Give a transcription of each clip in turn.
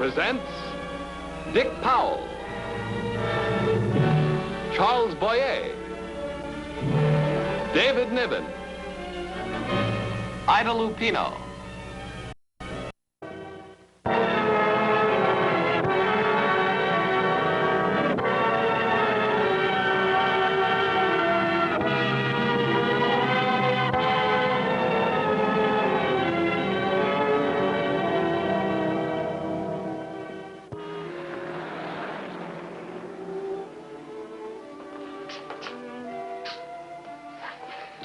presents Dick Powell, Charles Boyer, David Niven, Ida Lupino.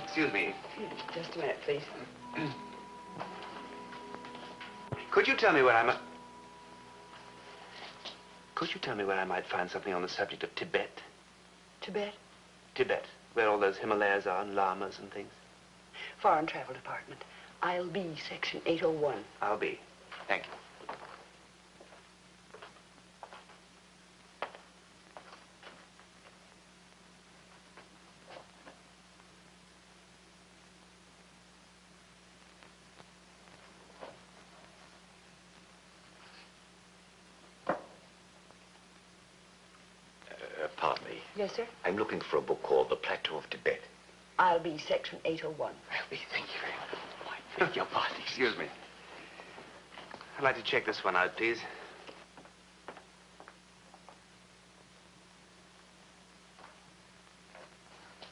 Excuse me. Just a minute, please. Could you tell me where I might... Could you tell me where I might find something on the subject of Tibet? Tibet? Tibet, where all those Himalayas are and llamas and things. Foreign Travel Department. I'll be section 801. I'll be. Thank you. Pardon me. Yes, sir? I'm looking for a book called The Plateau of Tibet. I'll be section 801. Thank you very much. I beg your pardon. Excuse me. I'd like to check this one out, please.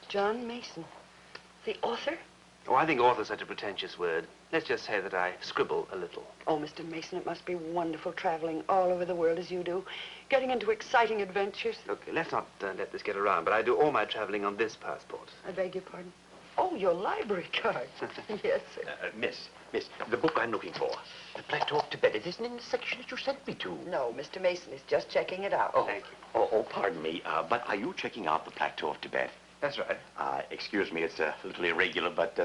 John Mason. The author? Oh, I think author's such a pretentious word. Let's just say that I scribble a little. Oh, Mr. Mason, it must be wonderful traveling all over the world as you do. Getting into exciting adventures. Look, let's not let this get around, but I do all my traveling on this passport. I beg your pardon? Oh, your library card. Yes, sir. Miss, the book I'm looking for, The Plateau of Tibet, it isn't in the section that you sent me to. No, Mr. Mason is just checking it out. Oh, Thank you. Oh, pardon me, but are you checking out The Plateau of Tibet? That's right. Excuse me, it's a little irregular, but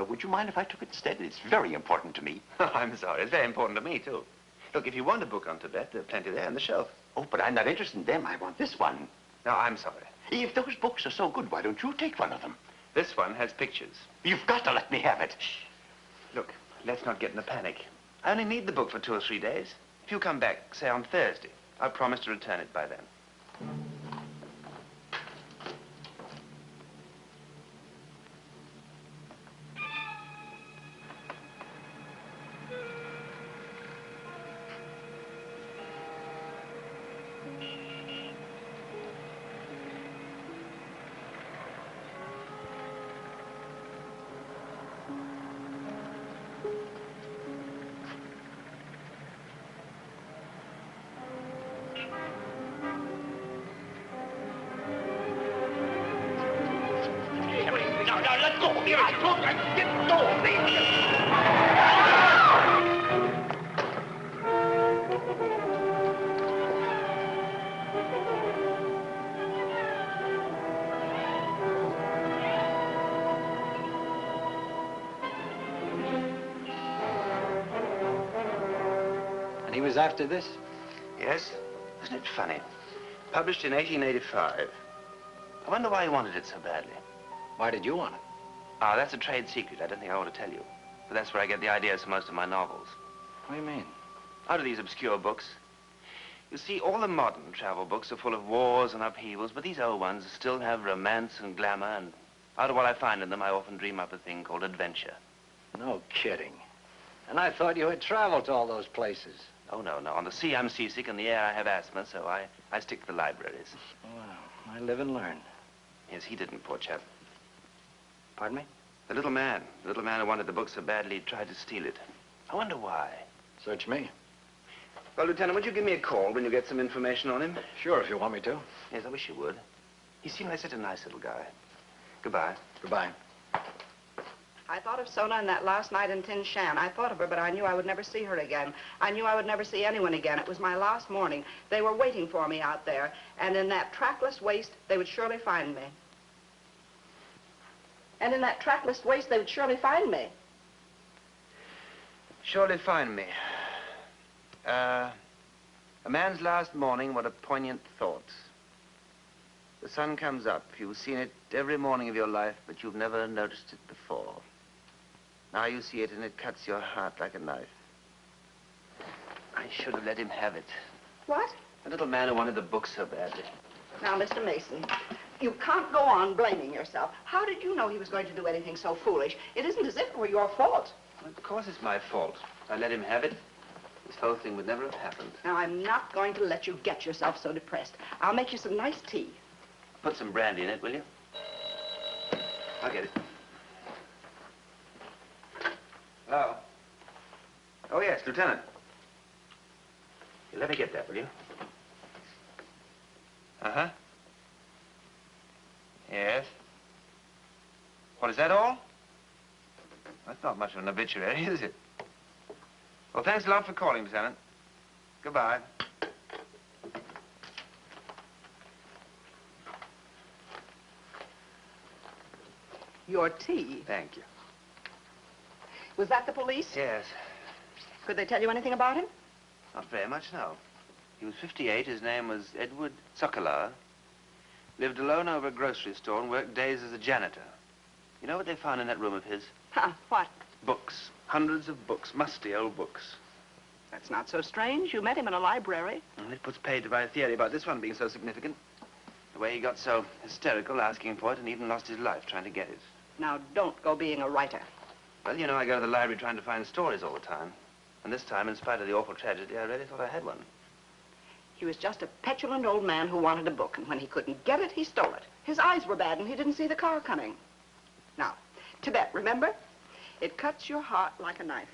would you mind if I took it instead? It's very important to me. I'm sorry. It's very important to me, too. Look, if you want a book on Tibet, there are plenty there on the shelf. Oh, but I'm not interested in them. I want this one. No, I'm sorry. If those books are so good, why don't you take one of them? This one has pictures. You've got to let me have it. Shh. Look, let's not get in a panic. I only need the book for 2 or 3 days. If you come back, say on Thursday, I'll promise to return it by then. He was after this? Yes? Isn't it funny? Published in 1885. I wonder why he wanted it so badly. Why did you want it? Ah, that's a trade secret. I don't think I ought to tell you. But that's where I get the ideas for most of my novels. What do you mean? Out of these obscure books. You see, all the modern travel books are full of wars and upheavals, but these old ones still have romance and glamour, and out of what I find in them, I often dream up a thing called adventure. No kidding. And I thought you had traveled to all those places. Oh, no. On the sea, I'm seasick, and the air, I have asthma, so I stick to the libraries. Well, I live and learn. Yes, he didn't, poor chap. Pardon me? The little man who wanted the book so badly, tried to steal it. I wonder why. Search me. Well, Lieutenant, would you give me a call when you get some information on him? Sure, if you want me to. Yes, I wish you would. He seemed like such a nice little guy. Goodbye. Goodbye. I thought of Sona and that last night in Tin Shan. I thought of her, but I knew I would never see her again. I knew I would never see anyone again. It was my last morning. They were waiting for me out there, and in that trackless waste, they would surely find me. And in that trackless waste, they would surely find me. Surely find me. A man's last morning, what a poignant thought. The sun comes up. You've seen it every morning of your life, but you've never noticed it before. Now you see it, and it cuts your heart like a knife. I should have let him have it. What? The little man who wanted the book so badly. Now, Mr. Mason, you can't go on blaming yourself. How did you know he was going to do anything so foolish? It isn't as if it were your fault. Well, of course it's my fault. If I let him have it, this whole thing would never have happened. Now, I'm not going to let you get yourself so depressed. I'll make you some nice tea. Put some brandy in it, will you? I'll get it. Hello? Oh, yes, Lieutenant. Let me get that, will you? Uh-huh. Yes. What, is that all? That's not much of an obituary, is it? Well, thanks a lot for calling, Lieutenant. Goodbye. Your tea. Thank you. Was that the police? Yes. Could they tell you anything about him? Not very much, no. He was 58. His name was Edward Sokolar. Lived alone over a grocery store and worked days as a janitor. You know what they found in that room of his? Huh, what? Books. Hundreds of books. Musty old books. That's not so strange. You met him in a library. And it puts paid to my theory about this one being so significant. The way he got so hysterical asking for it and even lost his life trying to get it. Now, don't go being a writer. Well, you know, I go to the library trying to find stories all the time. And this time, in spite of the awful tragedy, I really thought I had one. He was just a petulant old man who wanted a book, and when he couldn't get it, he stole it. His eyes were bad, and he didn't see the car coming. Now, Tibet, remember? It cuts your heart like a knife.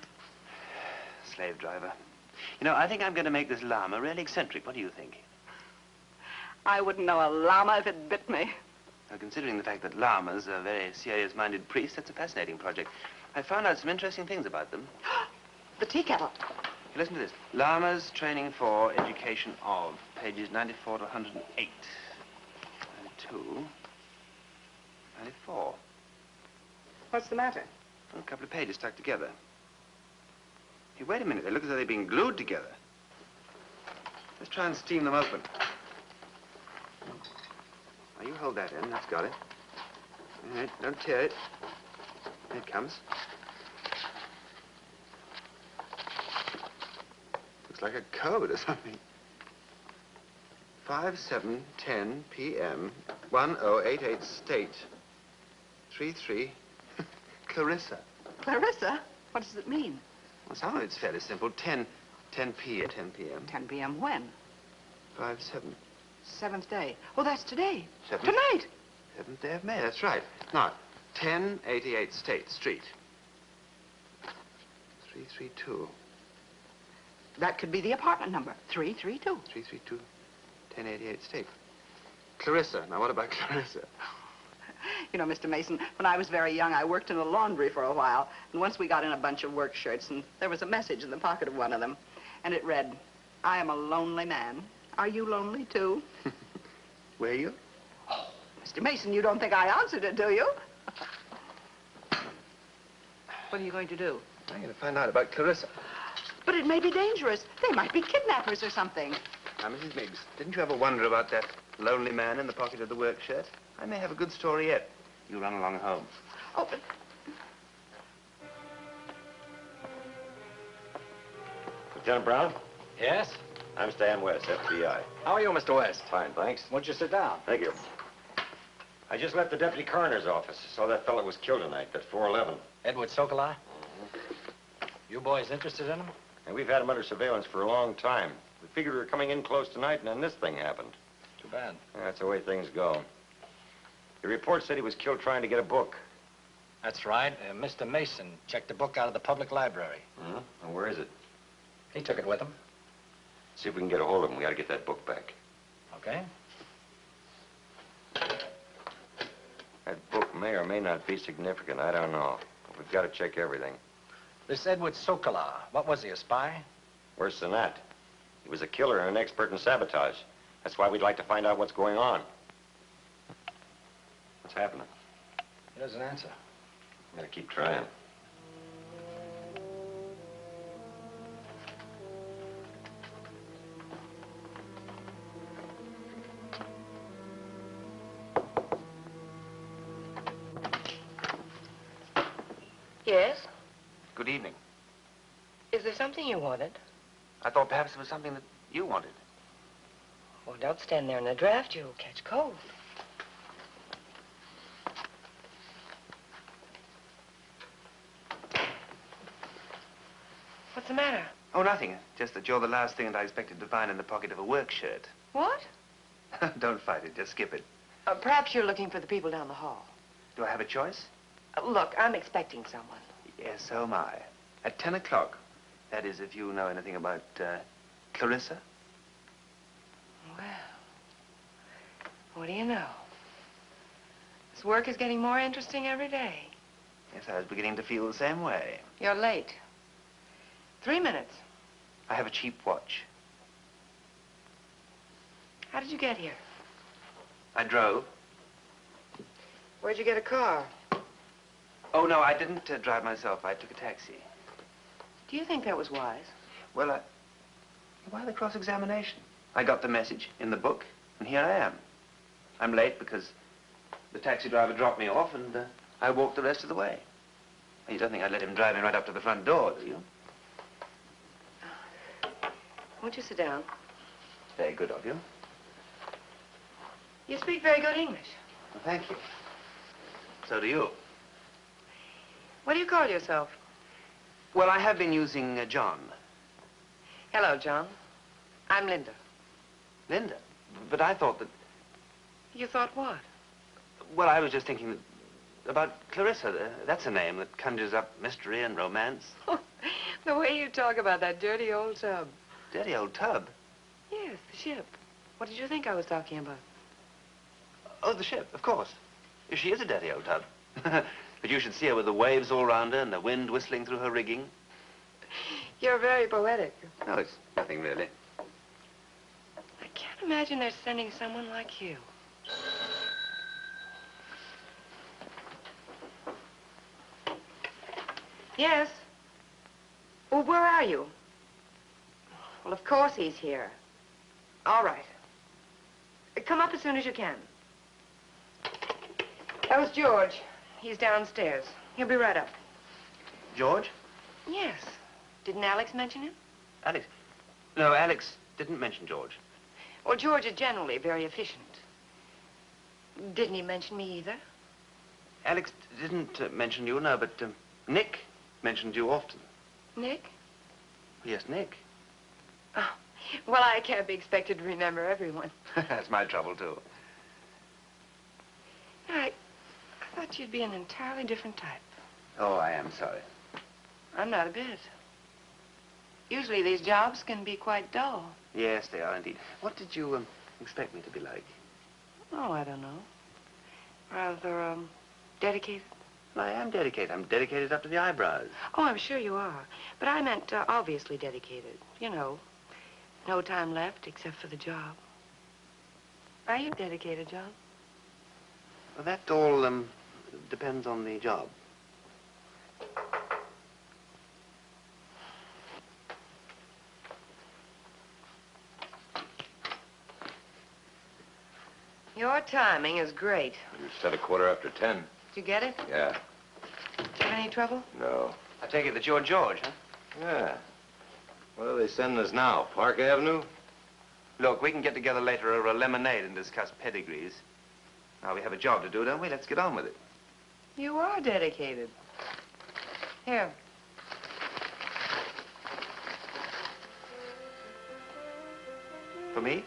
Slave driver. You know, I think I'm going to make this llama really eccentric. What do you think? I wouldn't know a llama if it bit me. Well, considering the fact that llamas are very serious-minded priests, that's a fascinating project. I found out some interesting things about them. The tea kettle. Listen to this. Llamas training for education of, pages 94 to 108. 92. 94. What's the matter? A couple of pages stuck together. Hey, wait a minute. They look as though they've been glued together. Let's try and steam them open. Now, you hold that in. That's got it. All right, don't tear it. Here it comes. Looks like a code or something. 5/7/10 p.m. 1088 State. 33 Clarissa. Clarissa? What does it mean? Well, some of it's fairly simple. 10 p. at 10 p.m. 10 p.m. when? 5/7. 7th day. Oh, that's today. Seventh. Tonight. 7th day of May, that's right. Now, 1088 State Street. 332. That could be the apartment number. 332. 332. 1088 State. Clarissa. Now, what about Clarissa? You know, Mr. Mason, when I was very young, I worked in a laundry for a while. And once we got in a bunch of work shirts, and there was a message in the pocket of one of them. And it read, I am a lonely man. Are you lonely, too? Were you? Oh, Mr. Mason, you don't think I answered it, do you? What are you going to do? I'm going to find out about Clarissa. But it may be dangerous. They might be kidnappers or something. Now, Mrs. Miggs, didn't you ever wonder about that lonely man in the pocket of the work shirt? I may have a good story yet. You run along home. Oh, but... Lieutenant Brown? Yes? I'm Stan West, FBI. How are you, Mr. West? Fine, thanks. Won't you sit down? Thank you. I just left the deputy coroner's office. Saw that fellow was killed tonight, that 411. Edward Sokolar? You boys interested in him? And we've had him under surveillance for a long time. We figured we were coming in close tonight, and then this thing happened. Too bad. That's the way things go. The report said he was killed trying to get a book. That's right. Mr. Mason checked the book out of the public library. And where is it? He took it with him. See if we can get a hold of him. We gotta get that book back. Okay. That book may or may not be significant. I don't know. But we've got to check everything. This Edward Sokolar, what was he, a spy? Worse than that. He was a killer and an expert in sabotage. That's why we'd like to find out what's going on. What's happening? He doesn't answer. I'm gonna keep trying. Yes? Good evening. Is there something you wanted? I thought perhaps it was something that you wanted. Well, don't stand there in the draft. You'll catch cold. What's the matter? Oh, nothing. Just that you're the last thing that I expected to find in the pocket of a work shirt. What? Don't fight it. Just skip it. Perhaps you're looking for the people down the hall. Do I have a choice? Look, I'm expecting someone. Yes, so am I. At 10 o'clock. That is, if you know anything about, Clarissa. Well, what do you know? This work is getting more interesting every day. Yes, I was beginning to feel the same way. You're late. 3 minutes. I have a cheap watch. How did you get here? I drove. Where'd you get a car? Oh, no, I didn't drive myself. I took a taxi. Do you think that was wise? Well, why the cross-examination? I got the message in the book, and here I am. I'm late because the taxi driver dropped me off, and I walked the rest of the way. You don't think I'd let him drive me right up to the front door, do you? Won't you sit down? Very good of you. You speak very good English. Well, thank you. So do you. What do you call yourself? Well, I have been using John. Hello, John. I'm Linda. Linda? But I thought that... You thought what? Well, I was just thinking about Clarissa. That's a name that conjures up mystery and romance. The way you talk about that dirty old tub. Dirty old tub? Yes, the ship. What did you think I was talking about? Oh, the ship, of course. She is a dirty old tub. But you should see her with the waves all round her and the wind whistling through her rigging. You're very poetic. No, it's nothing really. I can't imagine they're sending someone like you. Yes? Well, where are you? Well, of course he's here. All right. Come up as soon as you can. That was George. He's downstairs. He'll be right up. George? Yes. Didn't Alex mention him? Alex? No, Alex didn't mention George. Well, George is generally very efficient. Didn't he mention me either? Alex didn't mention you, no, but Nick mentioned you often. Nick? Yes, Nick. Oh, well, I can't be expected to remember everyone. That's my trouble, too. I thought you'd be an entirely different type. Oh, I am sorry. I'm not a bit. Usually these jobs can be quite dull. Yes, they are indeed. What did you expect me to be like? Oh, I don't know. Rather, dedicated? Well, I am dedicated. I'm dedicated up to the eyebrows. Oh, I'm sure you are. But I meant obviously dedicated. You know, no time left except for the job. Are you dedicated, John? Well, that all depends on the job. Your timing is great. You said 10:15. Did you get it? Yeah. Did you have any trouble? No. I take it that you're George, huh? Yeah. Where are they sending us now? Park Avenue? Look, we can get together later over a lemonade and discuss pedigrees. Now, we have a job to do, don't we? Let's get on with it. You are dedicated. Here. For me?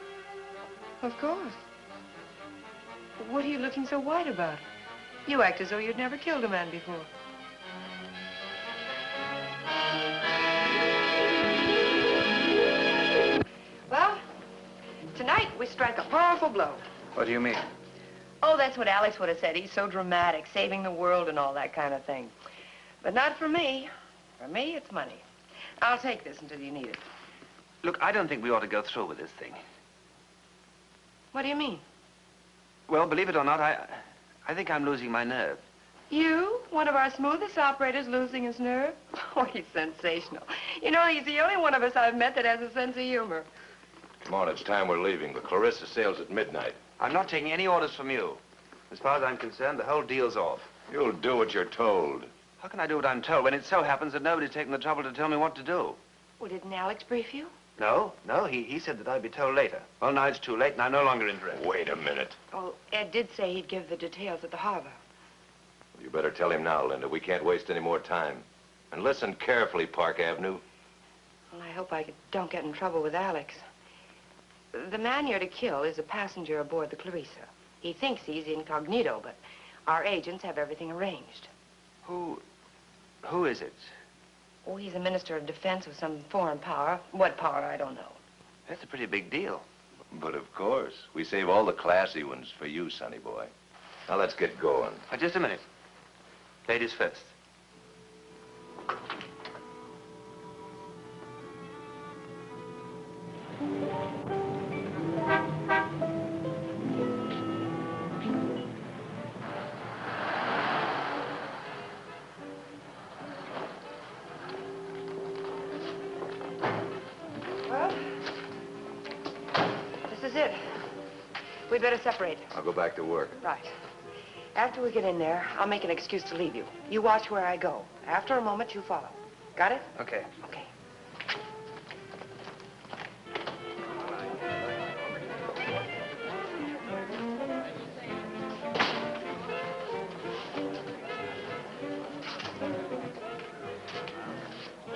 Of course. What are you looking so white about? You act as though you'd never killed a man before. Well, tonight we strike a powerful blow. What do you mean? Oh, that's what Alex would have said. He's so dramatic, saving the world and all that kind of thing. But not for me. For me, it's money. I'll take this until you need it. Look, I don't think we ought to go through with this thing. What do you mean? Well, believe it or not, I think I'm losing my nerve. You, one of our smoothest operators, losing his nerve? Oh, he's sensational. You know, he's the only one of us I've met that has a sense of humor. Come on, it's time we're leaving. The Clarissa sails at midnight. I'm not taking any orders from you. As far as I'm concerned, the whole deal's off. You'll do what you're told. How can I do what I'm told when it so happens that nobody's taken the trouble to tell me what to do? Well, didn't Alex brief you? No, he said that I'd be told later. Well, now it's too late, and I'm no longer interested. Wait a minute. Oh, Ed did say he'd give the details at the harbor. You better tell him now, Linda. We can't waste any more time. And listen carefully, Park Avenue. Well, I hope I don't get in trouble with Alex. The man you're to kill is a passenger aboard the Clarissa. He thinks he's incognito, but our agents have everything arranged. Who is it? Oh, he's a minister of defense of some foreign power. What power, I don't know. That's a pretty big deal. But of course, we save all the classy ones for you, sonny boy. Now let's get going. Just a minute. Ladies first. Well, this is it. We'd better separate. I'll go back to work. Right. After we get in there, I'll make an excuse to leave you. You watch where I go. After a moment, you follow. Got it? Okay. Okay.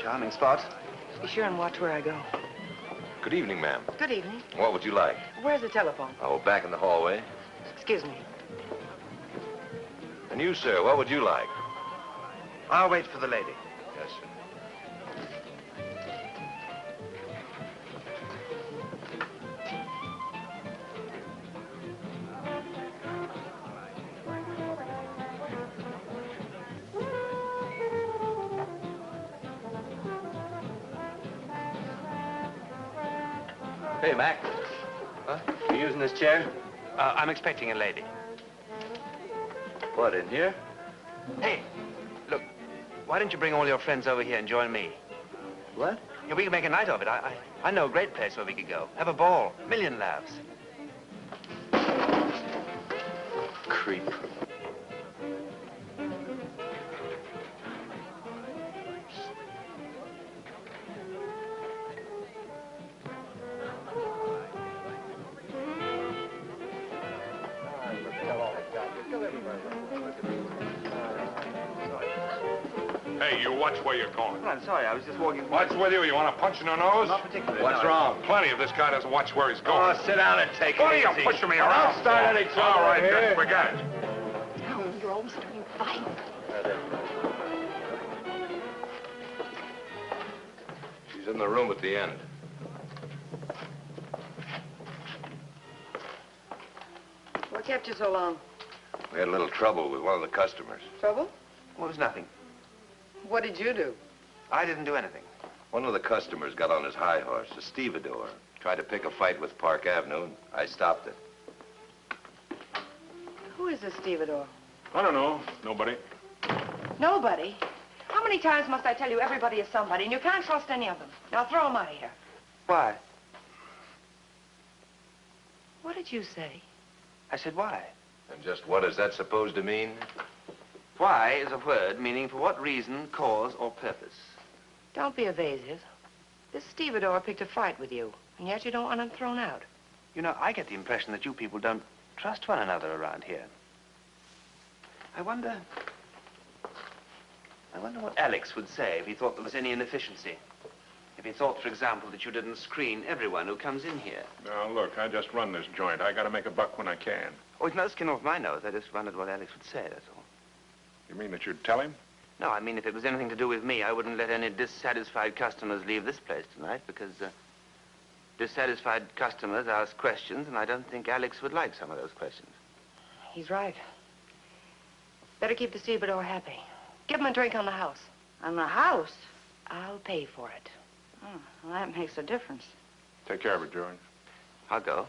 Charming spot. Be sure and watch where I go. Good evening, ma'am. Good evening. What would you like? Where's the telephone? Oh, back in the hallway. Excuse me. And you, sir, what would you like? I'll wait for the lady. Yes, sir. Hey, Mac. Huh? You using this chair? I'm expecting a lady. What, in here? Hey, look, why don't you bring all your friends over here and join me? What? Yeah, we can make a night of it. I know a great place where we could go. Have a ball. Million laughs. Creep. Hey, you watch where you're going. Well, I'm sorry, I was just walking... What's with you? You want to punch in the nose? Not particularly. What's no. wrong? Plenty of this guy doesn't watch where he's going. Oh, sit down and take What are it you easy. pushing me around? Don't start any trouble All right, here. then forget it. Oh, you're always starting fights. She's in the room at the end. What kept you so long? We had a little trouble with one of the customers. Trouble? Well, it was nothing. What did you do? I didn't do anything. One of the customers got on his high horse, a stevedore. Tried to pick a fight with Park Avenue, and I stopped it. Who is this stevedore? I don't know. Nobody. Nobody. How many times must I tell you everybody is somebody, and you can't trust any of them? Now throw them out of here. Why? What did you say? I said why. And just what is that supposed to mean? Why is a word meaning for what reason, cause, or purpose. Don't be evasive. This stevedore picked a fight with you, and yet you don't want him thrown out. You know, I get the impression that you people don't trust one another around here. I wonder what Alex would say if he thought there was any inefficiency. If he thought, for example, that you didn't screen everyone who comes in here. Now, look, I just run this joint. I got to make a buck when I can. Oh, it's no skin off my nose. I just wondered what Alex would say, that's all. You mean that you'd tell him? No, I mean, if it was anything to do with me, I wouldn't let any dissatisfied customers leave this place tonight, because dissatisfied customers ask questions, and I don't think Alex would like some of those questions. He's right. Better keep the stevedore happy. Give him a drink on the house. On the house? I'll pay for it. Oh, well, that makes a difference. Take care of it, George. I'll go.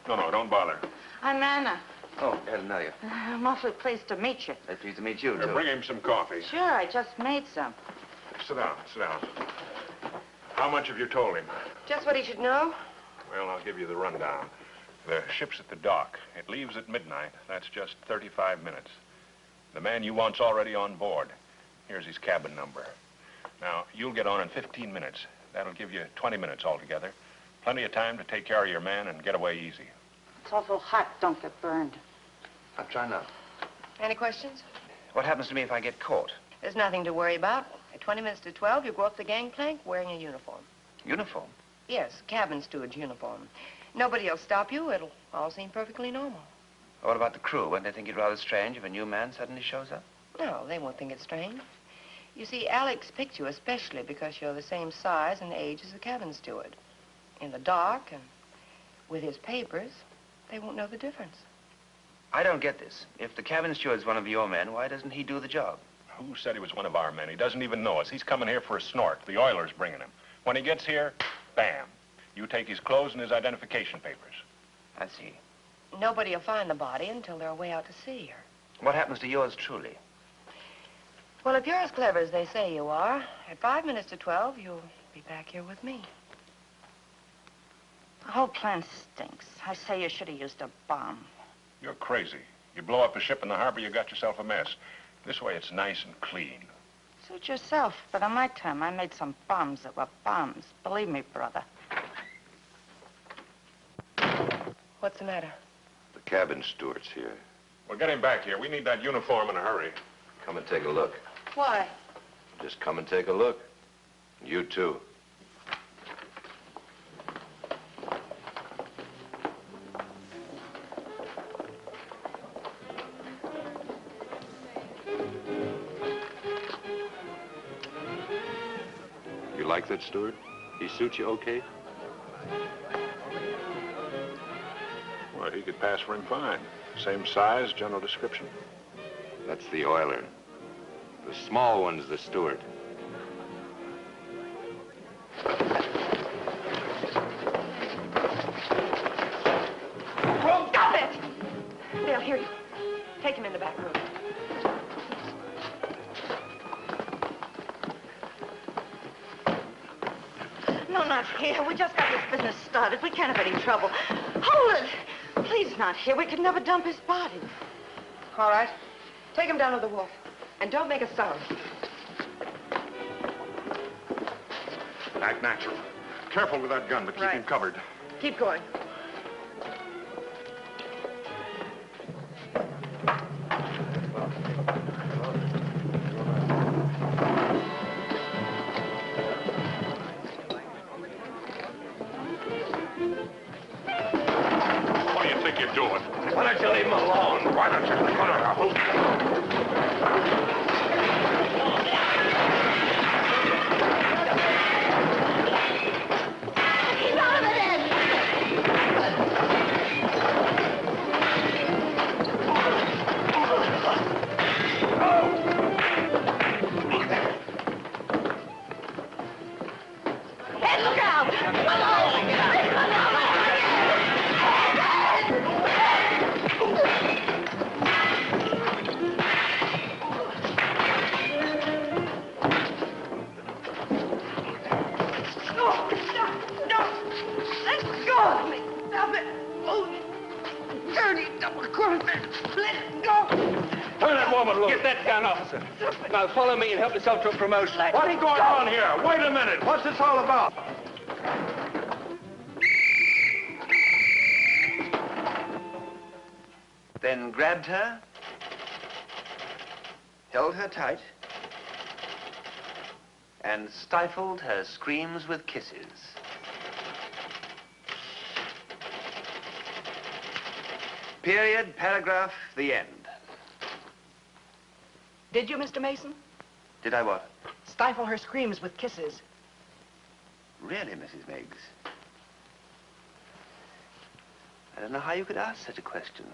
No, don't bother. I'm Anna. Oh, glad to know you. I'm awfully pleased to meet you. Very pleased to meet you, too. Bring him some coffee. Sure, I just made some. Sit down, sit down. How much have you told him? Just what he should know. Well, I'll give you the rundown. The ship's at the dock. It leaves at midnight. That's just 35 minutes. The man you want's already on board. Here's his cabin number. Now, you'll get on in 15 minutes. That'll give you 20 minutes altogether. Plenty of time to take care of your man and get away easy. It's awful hot. Don't get burned. I'll try now. Any questions? What happens to me if I get caught? There's nothing to worry about. At 20 minutes to 12, you go up the gangplank wearing a uniform. Uniform? Yes, cabin steward's uniform. Nobody will stop you. It'll all seem perfectly normal. What about the crew? Won't they think it rather strange if a new man suddenly shows up? No, they won't think it's strange. You see, Alex picked you especially because you're the same size and age as the cabin steward. In the dark and with his papers, they won't know the difference. I don't get this. If the cabin steward's one of your men, why doesn't he do the job? Who said he was one of our men? He doesn't even know us. He's coming here for a snort. The oiler's bringing him. When he gets here, bam. You take his clothes and his identification papers. I see. Nobody will find the body until they're away out to sea. What happens to yours truly? Well, if you're as clever as they say you are, at 5 minutes to 12, you'll be back here with me. The whole plan stinks. I say you should have used a bomb. You're crazy. You blow up a ship in the harbor, you got yourself a mess. This way, it's nice and clean. Suit yourself, but on my time, I made some bombs that were bombs. Believe me, brother. What's the matter? The cabin steward's here. Well, get him back here. We need that uniform in a hurry. Come and take a look. Why? Just come and take a look. You too. You like that steward? He suits you okay? Well, he could pass for him fine. Same size, general description. That's the oiler. The small one's the steward. Stop it! They'll hear you. Take him in the back room. No, not here. We just got this business started. We can't have any trouble. Hold it! Please, not here. We could never dump his body. All right. Take him down to the wharf. And don't make a sound. Act natural. Careful with that gun, but keep him covered. Keep going. What do you think you're doing? Why don't you leave him alone? Why don't you put her out? Get that gun, officer. Now follow me and help yourself to a promotion. What is going on here? Wait a minute. What's this all about? Then grabbed her, held her tight, and stifled her screams with kisses. Period, paragraph, the end. Did you, Mr. Mason? Did I what? Stifle her screams with kisses. Really, Mrs. Miggs? I don't know how you could ask such a question.